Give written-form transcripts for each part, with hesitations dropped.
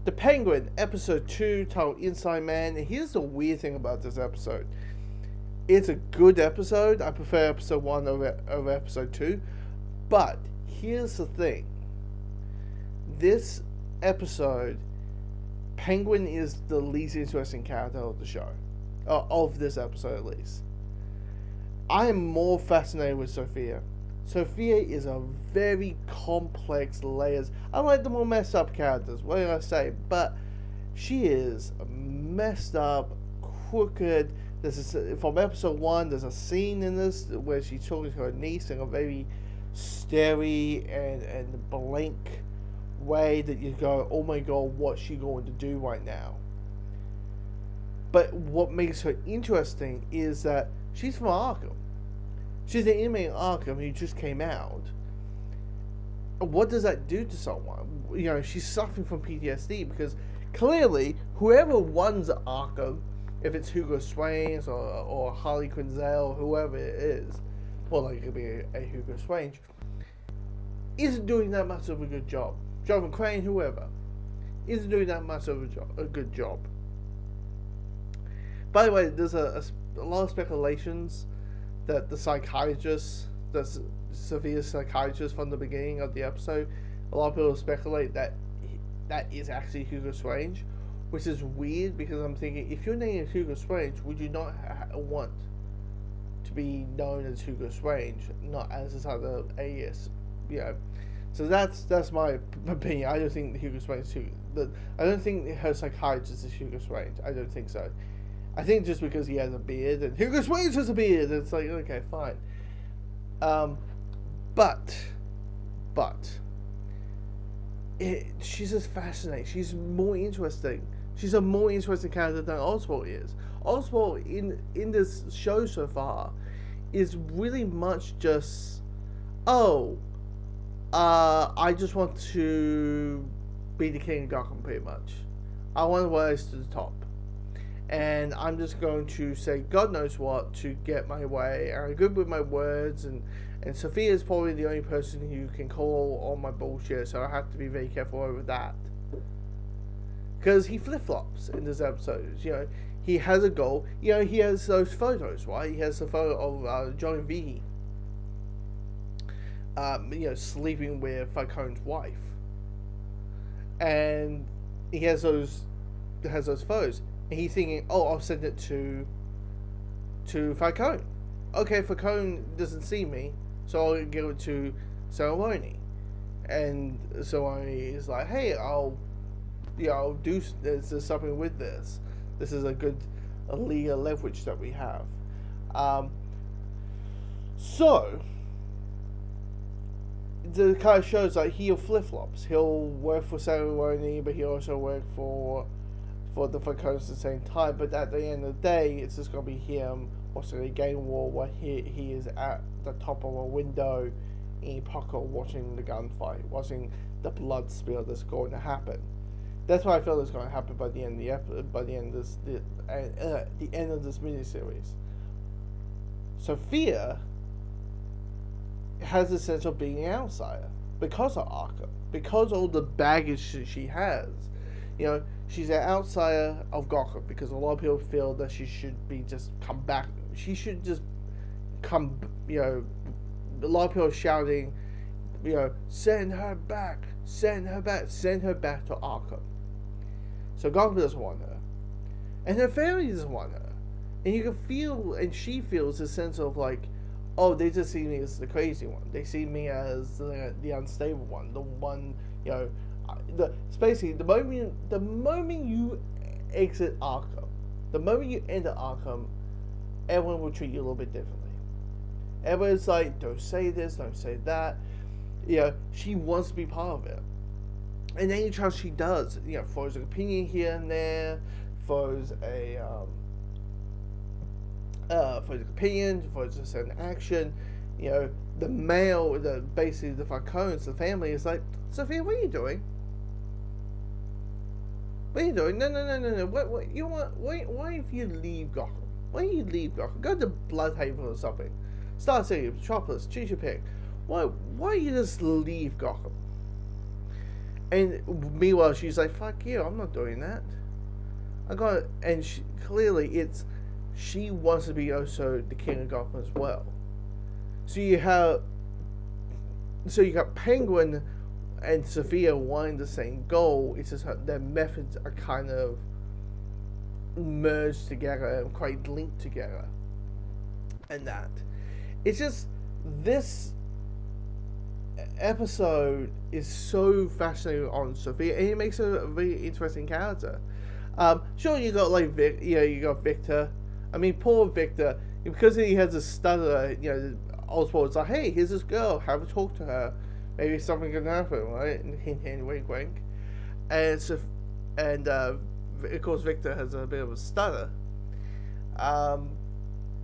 The Penguin, episode 2, titled Inside Man. And here's the weird thing about this episode. It's a good episode. I prefer episode 1 over episode 2. But here's the thing. This episode, Penguin is the least interesting character of the show. Of this episode, at least. I am more fascinated with Sophia. Sophia is a very complex layers. I like the more messed up characters, what did I say? But she is messed up, crooked. From episode 1, there's a scene in this where she's talking to her niece in a very starey and blank way that you go, oh my god, what's she going to do right now? But what makes her interesting is that she's from Arkham. She's an inmate in Arkham who just came out. What does that do to someone? She's suffering from PTSD because clearly whoever runs Arkham, if it's Hugo Strange or Harley Quinzel, whoever it is, well, like it could be a Hugo Strange, isn't doing that much of a good job. Jonathan Crane, whoever, isn't doing that much of a good job. By the way, there's a lot of speculations that the psychiatrist, that's Sophia's psychiatrist from the beginning of the episode, a lot of people speculate that is actually Hugo Strange, which is weird because I'm thinking, if your name is Hugo Strange, would you not want to be known as Hugo Strange, not as this other alias? So that's my opinion. I don't think Hugo Strange is I don't think her psychiatrist is Hugo Strange. I don't think so. I think just because he has a beard and Hugo Strange has a beard, it's like, okay, fine. But she's just fascinating. She's more interesting. She's a more interesting character than Oswald is. Oswald in this show so far is really much just, I just want to be the king of Gotham, pretty much. I want to rise to the top. And I'm just going to say God knows what to get my way. And I'm good with my words. And Sophia is probably the only person who can call on my bullshit. So I have to be very careful over that. Because he flip-flops in this episode. He has a goal. He has those photos, right? He has the photo of Johnny V. Sleeping with Falcone's wife. And he has those photos. And he's thinking, I'll send it to Falcone. Okay, Falcone doesn't see me, so I'll give it to Cerrone. And Cerrone is like, hey, I'll do there's something with this. This is a good legal leverage that we have. So the kind of shows like he'll flip-flops. He'll work for Cerrone, but he'll also work for the Falcones at the same time, but at the end of the day, it's just going to be him watching a game war where he is at the top of a window in Puckle watching the gunfight, watching the blood spill that's going to happen. That's what I feel is going to happen by the end of the episode, by the end of the end of this miniseries. Sophia has a sense of being an outsider because of Arkham, because of all the baggage she has. She's an outsider of Gotham because a lot of people feel that she should be just come back. She should just come, a lot of people are shouting, send her back to Arkham. So Gotham doesn't want her. And her family doesn't want her. And you can feel, and she feels a sense of like, they just see me as the crazy one. They see me as the unstable one, the one, it's basically the moment you exit Arkham, the moment you enter Arkham, everyone will treat you a little bit differently. Everyone's like, don't say this, don't say that. She wants to be part of it, and any chance she does, throws an opinion here and there, throws an opinion, throws a certain action. Basically the Falcones, the family is like, Sophia, what are you doing? What are you doing? No. What you want? Why if you leave Gotham? Why don't you leave Gotham? Go to Bloodhaven or something. Star City, Metropolis, choose your pick. Why don't you just leave Gotham? And meanwhile, she's like, "Fuck you! I'm not doing that. I got." And clearly, she wants to be also the king of Gotham as well. So you got Penguin and Sophia wanting the same goal. It's just their methods are kind of merged together and quite linked together, and that it's just this episode is so fascinating on Sophia, and it makes her a very interesting character. Sure, you got like you got Victor. I mean, poor Victor, because he has a stutter. Oswald's like, "Hey, here's this girl. Have a talk to her. Maybe something can happen, right?" And hint, hint, wink, wink. And so, of course, Victor has a bit of a stutter.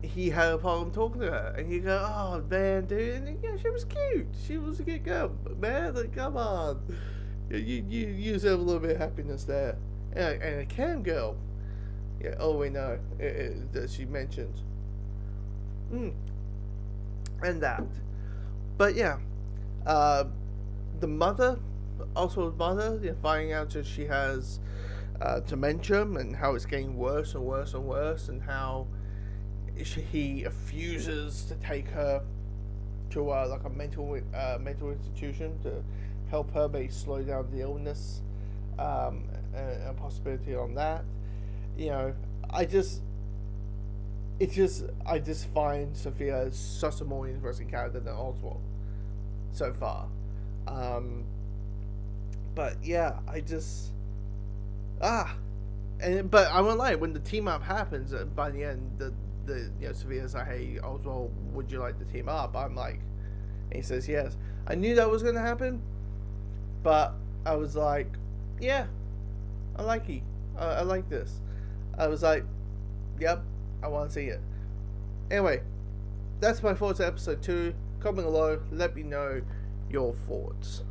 He had a problem talking to her, and you go, "Oh man, dude!" And she was cute. She was a good girl, man. Like, come on, you deserve a little bit of happiness there. And a cam girl, yeah. Oh, we know that she mentioned, and that. But yeah, the mother, also his mother, finding out that she has dementia and how it's getting worse and worse and worse, and how he refuses to take her to like a mental institution to help her maybe slow down the illness, and a possibility on that. I just find Sophia such a more interesting character than Oswald so far. But yeah, but I won't lie, when the team up happens, by the end, the Sophia's like, "Hey, Oswald, would you like to team up?" I'm like, and he says yes. I knew that was going to happen, but I was like, yeah, I like it. I like this. I was like, yep, I want to see it. Anyway, that's my thoughts on episode 2. Comment below, let me know your thoughts.